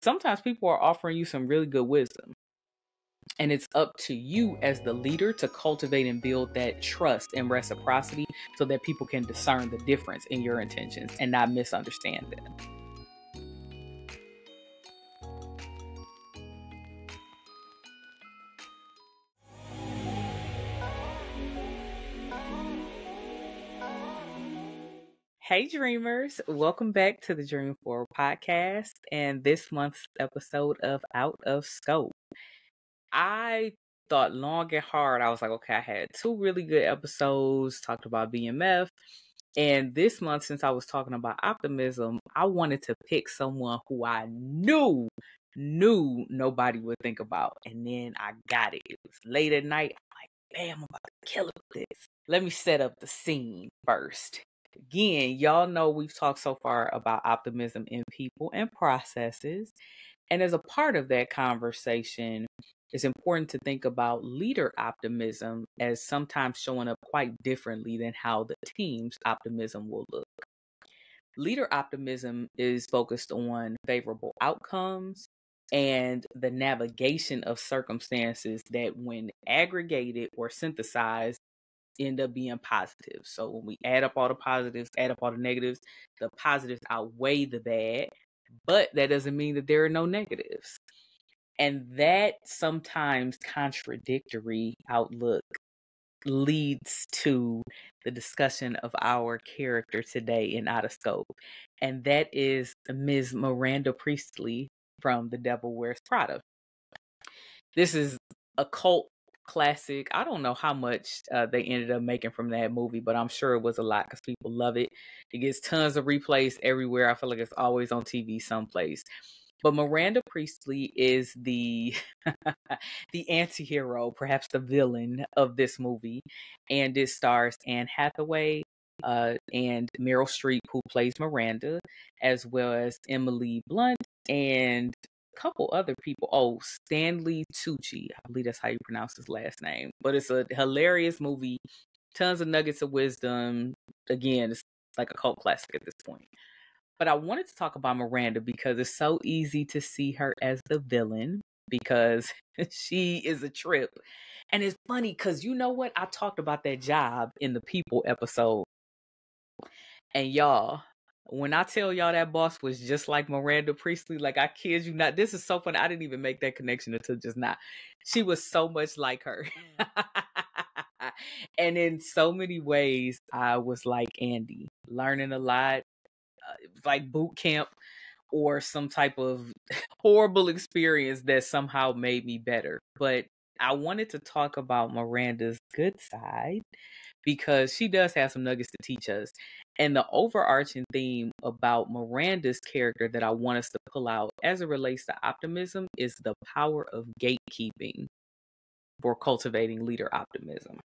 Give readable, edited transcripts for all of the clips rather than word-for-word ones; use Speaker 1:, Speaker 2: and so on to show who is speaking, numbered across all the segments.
Speaker 1: sometimes people are offering you some really good wisdom. And it's up to you as the leader to cultivate and build that trust and reciprocity so that people can discern the difference in your intentions and not misunderstand them. Hey dreamers, welcome back to the Dream Forward podcast and this month's episode of Out of Scope. I thought long and hard. I was like, okay, I had 2 really good episodes, talked about BMF. And this month, since I was talking about optimism, I wanted to pick someone who I knew nobody would think about. And then I got it. It was late at night. I'm like, bam, I'm about to kill it with this. Let me set up the scene first. Again, y'all know we've talked so far about optimism in people and processes. And as a part of that conversation, it's important to think about leader optimism as sometimes showing up quite differently than how the team's optimism will look. Leader optimism is focused on favorable outcomes and the navigation of circumstances that, when aggregated or synthesized, end up being positive. So when we add up all the positives, add up all the negatives, the positives outweigh the bad, but that doesn't mean that there are no negatives. And that sometimes contradictory outlook leads to the discussion of our character today in Out of Scope. And that is Ms. Miranda Priestley from The Devil Wears Prada. This is a cult classic. I don't know how much they ended up making from that movie, but I'm sure it was a lot because people love it. It gets tons of replays everywhere. I feel like it's always on TV someplace. But Miranda Priestley is the the anti-hero, perhaps the villain of this movie. And it stars Anne Hathaway and Meryl Streep, who plays Miranda, as well as Emily Blunt and couple other people. Oh, Stanley Tucci. I believe that's how you pronounce his last name. But it's a hilarious movie. Tons of nuggets of wisdom. Again, it's like a cult classic at this point. But I wanted to talk about Miranda because it's so easy to see her as the villain because she is a trip. And it's funny because you know what? I talked about that job in the People episode. And y'all, when I tell y'all that boss was just like Miranda Priestley, like I kid you not, this is so funny. I didn't even make that connection until just now. She was so much like her. And in so many ways, I was like Andy, learning a lot, like boot camp or some type of horrible experience that somehow made me better. But I wanted to talk about Miranda's good side because she does have some nuggets to teach us. And the overarching theme about Miranda's character that I want us to pull out as it relates to optimism is the power of gatekeeping for cultivating leader optimism.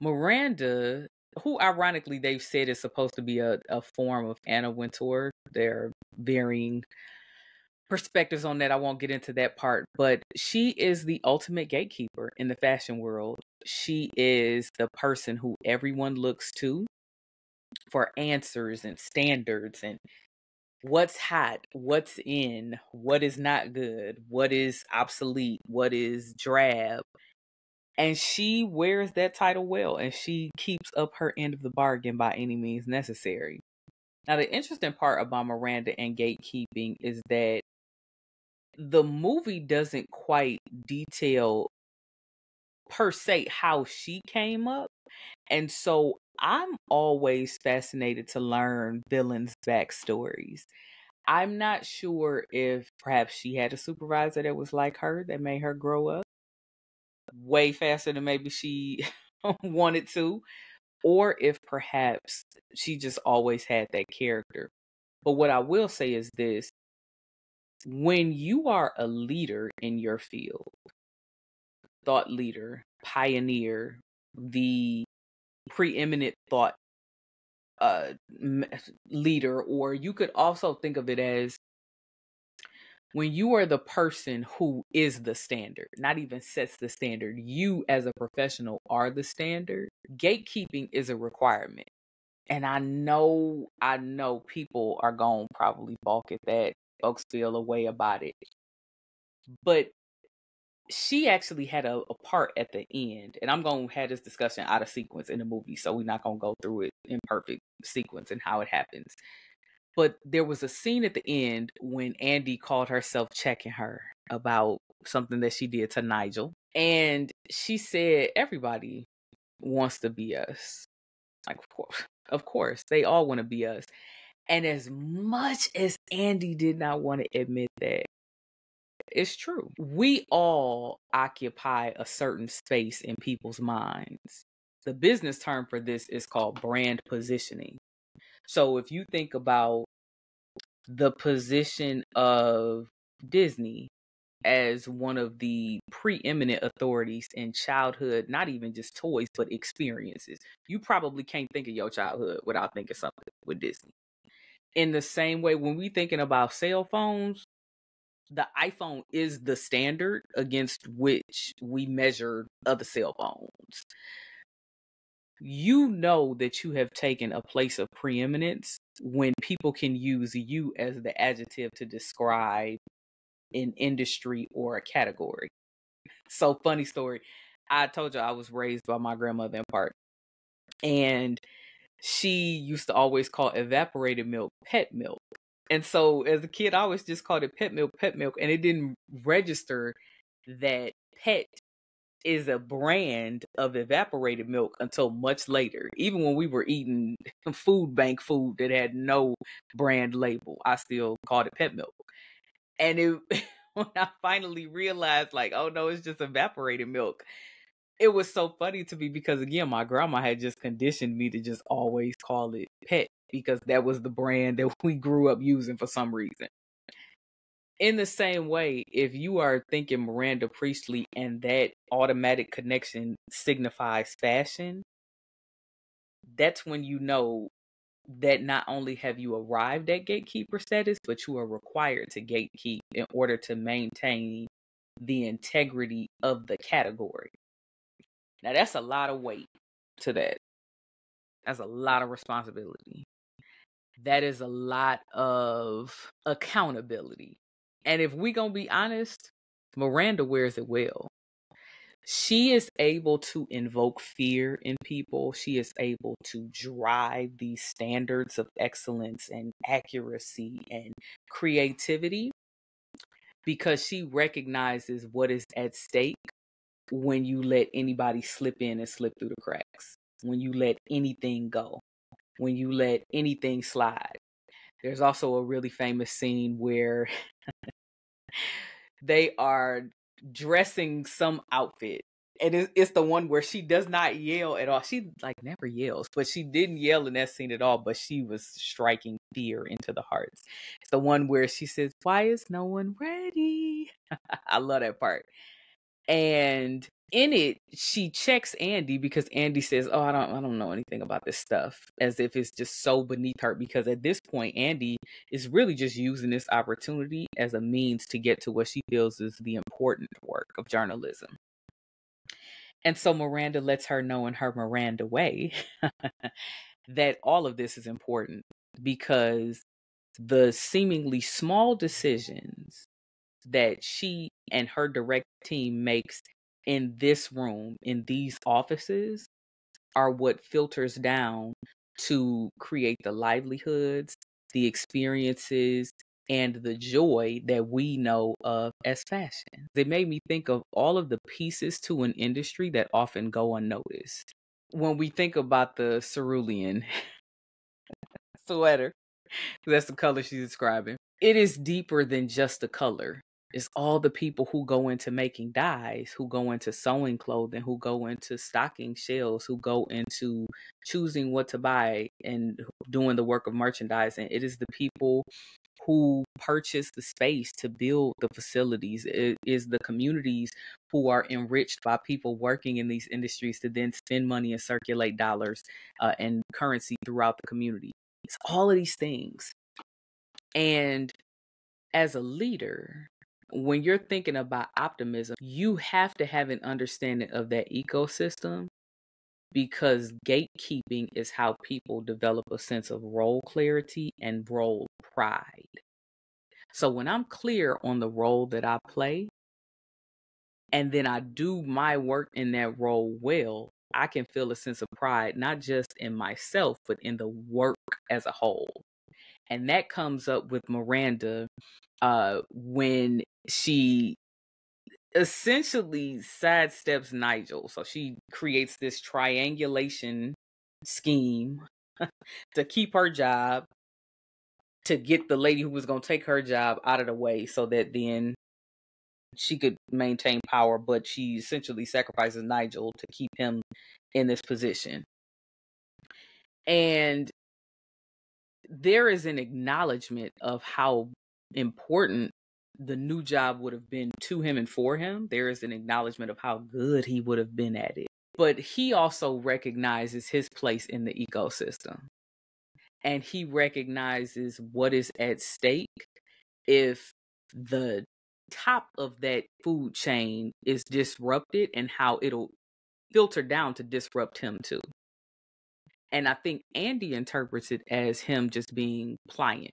Speaker 1: Miranda, who ironically they've said is supposed to be a form of Anna Wintour. There are varying perspectives on that. I won't get into that part, but she is the ultimate gatekeeper in the fashion world. She is the person who everyone looks to for answers and standards and what's hot, what's in, what is not good, what is obsolete, what is drab. And she wears that title well, and she keeps up her end of the bargain by any means necessary. Now, the interesting part about Miranda and gatekeeping is that the movie doesn't quite detail per se how she came up. And so I'm always fascinated to learn villains' backstories. I'm not sure if perhaps she had a supervisor that was like her that made her grow up way faster than maybe she wanted to, or if perhaps she just always had that character. But what I will say is this: when you are a leader in your field, thought leader, pioneer, the preeminent thought leader, or you could also think of it as when you are the person who is the standard, not even sets the standard, you as a professional are the standard. Gatekeeping is a requirement. And I know people are going to probably balk at that folks feel a way about it. But she actually had a part at the end, and I'm going to have this discussion out of sequence in the movie, so we're not going to go through it in perfect sequence and how it happens. But there was a scene at the end when Andy called herself checking her about something that she did to Nigel. And she said, everybody wants to be us. Like, of course, they all want to be us. And as much as Andy did not want to admit that, it's true. We all occupy a certain space in people's minds. The business term for this is called brand positioning. So if you think about the position of Disney as one of the preeminent authorities in childhood, not even just toys, but experiences, you probably can't think of your childhood without thinking something with Disney. In the same way, when we thinking about cell phones, the iPhone is the standard against which we measure other cell phones. You know that you have taken a place of preeminence when people can use you as the adjective to describe an industry or a category. So, funny story. I told you I was raised by my grandmother in part. And she used to always call evaporated milk pet milk. And so as a kid, I always just called it pet milk. And it didn't register that pet is a brand of evaporated milk until much later. Even when we were eating food bank food that had no brand label, I still called it pet milk. And when I finally realized, like, oh no, it's just evaporated milk, it was so funny to me because, again, my grandma had just conditioned me to just always call it pet because that was the brand that we grew up using for some reason. In the same way, if you are thinking Miranda Priestley and that automatic connection signifies fashion, that's when you know that not only have you arrived at gatekeeper status, but you are required to gatekeep in order to maintain the integrity of the category. Now, that's a lot of weight to that. That's a lot of responsibility. That is a lot of accountability. And if we gonna be honest, Miranda wears it well. She is able to invoke fear in people. She is able to drive these standards of excellence and accuracy and creativity because she recognizes what is at stake when you let anybody slip in and slip through the cracks, when you let anything go, when you let anything slide. There's also a really famous scene where they are dressing some outfit. And it's the one where she does not yell at all. She like never yells, but she didn't yell in that scene at all. But she was striking fear into the hearts. It's the one where she says, "Why is no one ready?" I love that part. And in it, she checks Andy because Andy says, "Oh, I don't know anything about this stuff," as if it's just so beneath her. Because at this point, Andy is really just using this opportunity as a means to get to what she feels is the important work of journalism. And so Miranda lets her know in her Miranda way that all of this is important because the seemingly small decisions that she and her direct team makes in this room, in these offices, are what filters down to create the livelihoods, the experiences, and the joy that we know of as fashion. It made me think of all of the pieces to an industry that often go unnoticed. When we think about the cerulean sweater, that's the color she's describing, it is deeper than just the color. It's all the people who go into making dyes, who go into sewing clothing, who go into stocking shelves, who go into choosing what to buy and doing the work of merchandising. It is the people who purchase the space to build the facilities. It is the communities who are enriched by people working in these industries to then spend money and circulate dollars and currency throughout the community. It's all of these things. And as a leader, when you're thinking about optimism, you have to have an understanding of that ecosystem because gatekeeping is how people develop a sense of role clarity and role pride. So when I'm clear on the role that I play, and then I do my work in that role well, I can feel a sense of pride, not just in myself, but in the work as a whole. And that comes up with Miranda when she essentially sidesteps Nigel. So she creates this triangulation scheme to keep her job, to get the lady who was going to take her job out of the way so that then she could maintain power, but she essentially sacrifices Nigel to keep him in this position. And there is an acknowledgement of how important the new job would have been to him and for him. There is an acknowledgement of how good he would have been at it. But he also recognizes his place in the ecosystem. And he recognizes what is at stake if the top of that food chain is disrupted, and how it'll filter down to disrupt him too. And I think Andy interprets it as him just being pliant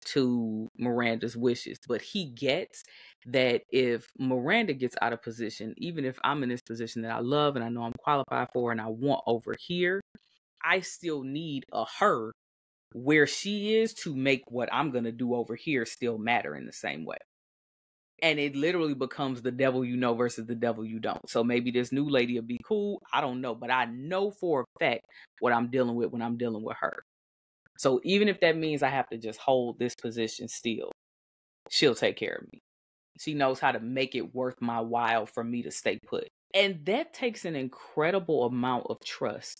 Speaker 1: to Miranda's wishes. But he gets that if Miranda gets out of position, even if I'm in this position that I love and I know I'm qualified for and I want over here, I still need a her where she is to make what I'm going to do over here still matter in the same way. And it literally becomes the devil you know versus the devil you don't. So maybe this new lady will be cool. I don't know. But I know for a fact what I'm dealing with when I'm dealing with her. So even if that means I have to just hold this position still, she'll take care of me. She knows how to make it worth my while for me to stay put. And that takes an incredible amount of trust,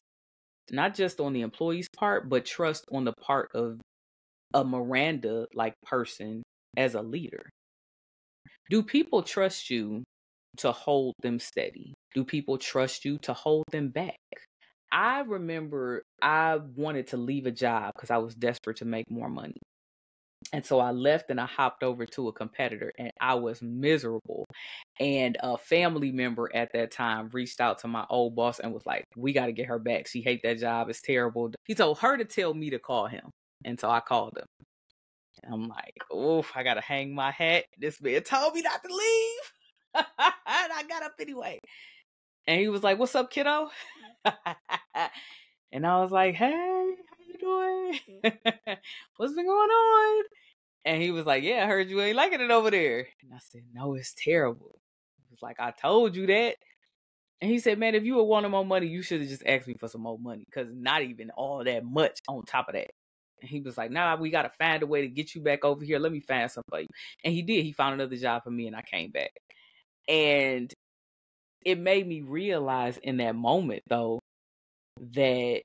Speaker 1: not just on the employee's part, but trust on the part of a Miranda-like person as a leader. Do people trust you to hold them steady? Do people trust you to hold them back? I remember I wanted to leave a job because I was desperate to make more money. And so I left and I hopped over to a competitor, and I was miserable. And a family member at that time reached out to my old boss and was like, we got to get her back. She hates that job. It's terrible. He told her to tell me to call him. And so I called him. I'm like, oh, I gotta hang my hat. This man told me not to leave. And I got up anyway. And he was like, what's up, kiddo? And I was like, hey, how you doing? What's been going on? And he was like, yeah, I heard you ain't liking it over there. And I said, no, it's terrible. He was like, I told you that. And he said, man, if you were wanting more money, you should have just asked me for some more money, because not even all that much on top of that. And he was like, nah, we got to find a way to get you back over here. Let me find something for you. And he did. He found another job for me, and I came back. And it made me realize in that moment, though, that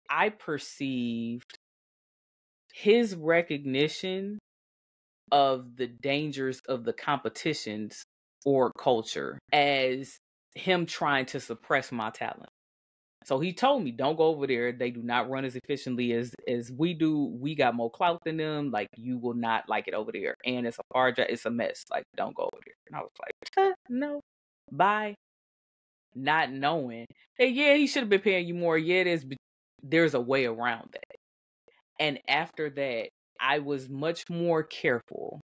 Speaker 1: I perceived his recognition of the dangers of the competitions or culture as him trying to suppress my talent. So he told me, don't go over there. They do not run as efficiently as we do. We got more clout than them. Like, you will not like it over there. And it's a hard job. It's a mess. Like, don't go over there. And I was like, no, bye. Not knowing. Hey, yeah, he should have been paying you more. Yeah, it is. But there's a way around that. And after that, I was much more careful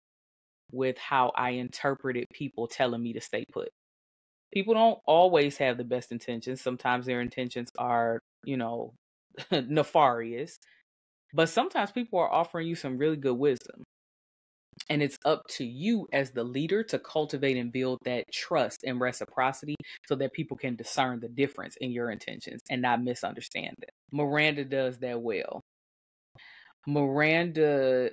Speaker 1: with how I interpreted people telling me to stay put. People don't always have the best intentions. Sometimes their intentions are, nefarious. But sometimes people are offering you some really good wisdom. And it's up to you as the leader to cultivate and build that trust and reciprocity so that people can discern the difference in your intentions and not misunderstand it. Miranda does that well. Miranda,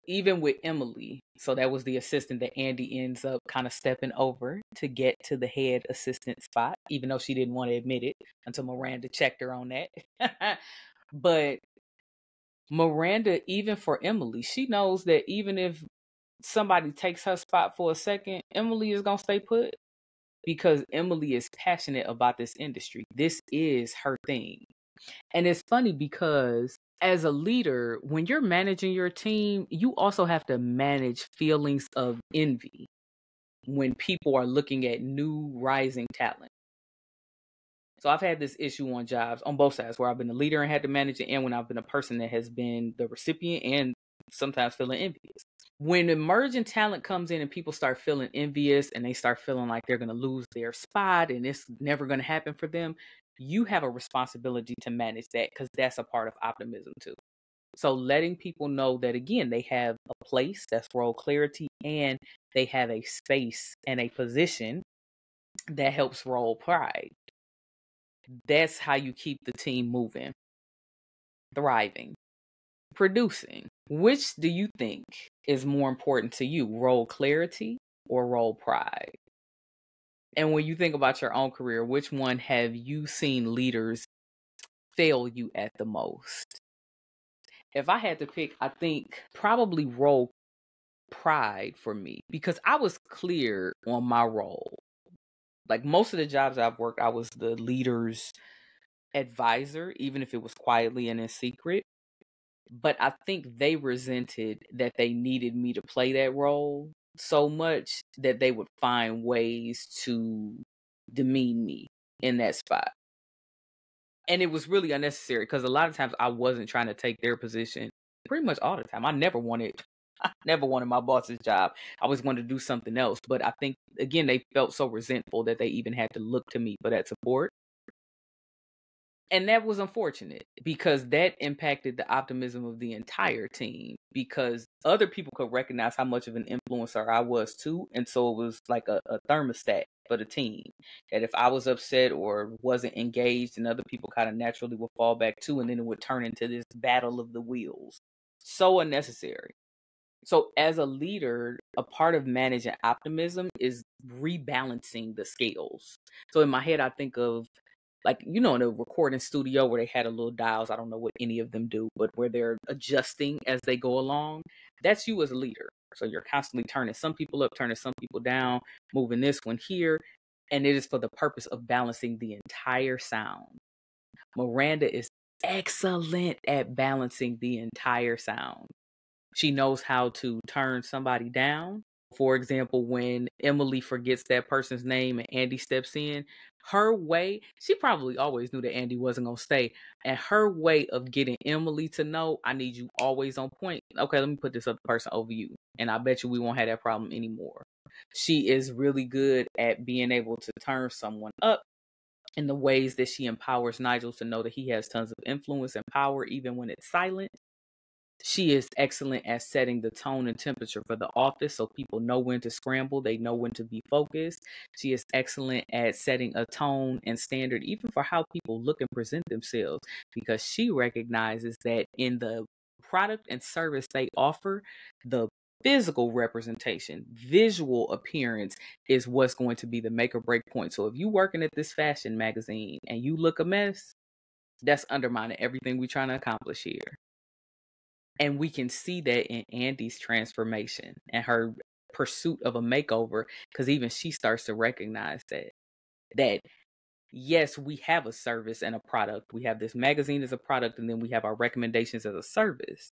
Speaker 1: even with Emily, so that was the assistant that Andy ends up kind of stepping over to get to the head assistant spot, even though she didn't want to admit it until Miranda checked her on that. But Miranda, even for Emily, she knows that even if somebody takes her spot for a second, Emily is going to stay put because Emily is passionate about this industry. This is her thing. And it's funny because as a leader, when you're managing your team, you also have to manage feelings of envy when people are looking at new rising talent. So I've had this issue on jobs on both sides where I've been a leader and had to manage it, and when I've been a person that has been the recipient and sometimes feeling envious. When emerging talent comes in and people start feeling envious and they start feeling like they're going to lose their spot and it's never going to happen for them, you have a responsibility to manage that, because that's a part of optimism too. So letting people know that, again, they have a place, that's role clarity, and they have a space and a position that helps role pride. That's how you keep the team moving, thriving, producing. Which do you think is more important to you, role clarity or role pride? And when you think about your own career, which one have you seen leaders fail you at the most? If I had to pick, I think probably role pride for me, because I was clear on my role. Like most of the jobs I've worked, I was the leader's advisor, even if it was quietly and in secret. But I think they resented that they needed me to play that role so much that they would find ways to demean me in that spot. And it was really unnecessary, because a lot of times I wasn't trying to take their position pretty much all the time. I never wanted my boss's job. I always wanted to do something else. But I think, again, they felt so resentful that they even had to look to me for that support. And that was unfortunate, because that impacted the optimism of the entire team, because other people could recognize how much of an influencer I was too. And so it was like a thermostat for the team, that if I was upset or wasn't engaged, and other people kind of naturally would fall back too. And then it would turn into this battle of the wheels. So unnecessary. So as a leader, a part of managing optimism is rebalancing the scales. So in my head, I think of, like, in a recording studio where they had a little dials. I don't know what any of them do, but where they're adjusting as they go along. That's you as a leader. So you're constantly turning some people up, turning some people down, moving this one here. And it is for the purpose of balancing the entire sound. Miranda is excellent at balancing the entire sound. She knows how to turn somebody down. For example, when Emily forgets that person's name and Andy steps in, her way, she probably always knew that Andy wasn't going to stay. And her way of getting Emily to know, I need you always on point. Okay, let me put this other person over you. And I bet you we won't have that problem anymore. She is really good at being able to turn someone up in the ways that she empowers Nigel to know that he has tons of influence and power, even when it's silent. She is excellent at setting the tone and temperature for the office, so people know when to scramble, they know when to be focused. She is excellent at setting a tone and standard even for how people look and present themselves, because she recognizes that in the product and service they offer, the physical representation, visual appearance is what's going to be the make or break point. So if you're working at this fashion magazine and you look a mess, that's undermining everything we're trying to accomplish here. And we can see that in Andy's transformation and her pursuit of a makeover, because even she starts to recognize that yes, we have a service and a product. We have this magazine as a product, and then we have our recommendations as a service.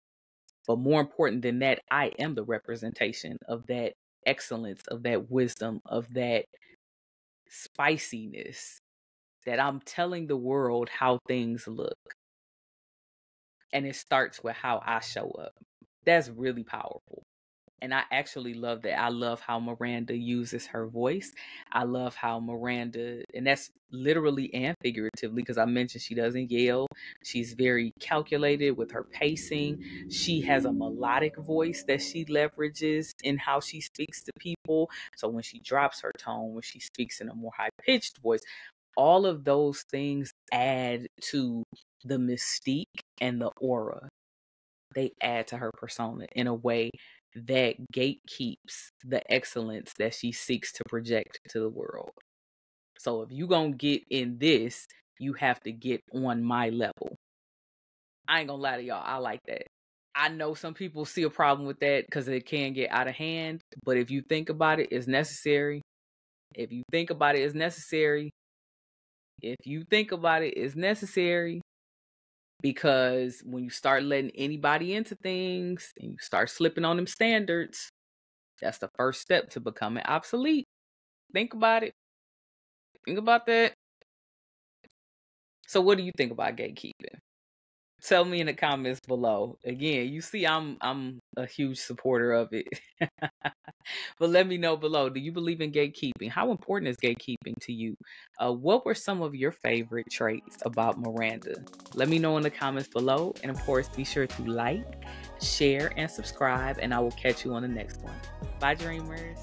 Speaker 1: But more important than that, I am the representation of that excellence, of that wisdom, of that spiciness, that I'm telling the world how things look. And it starts with how I show up. That's really powerful. And I actually love that. I love how Miranda uses her voice. I love how Miranda, and that's literally and figuratively, because I mentioned she doesn't yell. She's very calculated with her pacing. She has a melodic voice that she leverages in how she speaks to people. So when she drops her tone, when she speaks in a more high-pitched voice, all of those things add to the mystique and the aura. They add to her persona in a way that gatekeeps the excellence that she seeks to project to the world. So if you're going to get in this, you have to get on my level. I ain't going to lie to y'all. I like that. I know some people see a problem with that because it can get out of hand. But if you think about it, it's necessary. If you think about it, it's necessary. If you think about it, it's necessary. Because when you start letting anybody into things and you start slipping on them standards, that's the first step to becoming obsolete. Think about it. Think about that. So what do you think about gatekeeping? Tell me in the comments below. Again, you see I'm a huge supporter of it. But let me know below. Do you believe in gatekeeping? How important is gatekeeping to you? What were some of your favorite traits about Miranda? Let me know in the comments below. And of course, be sure to like, share, and subscribe. And I will catch you on the next one. Bye, dreamers.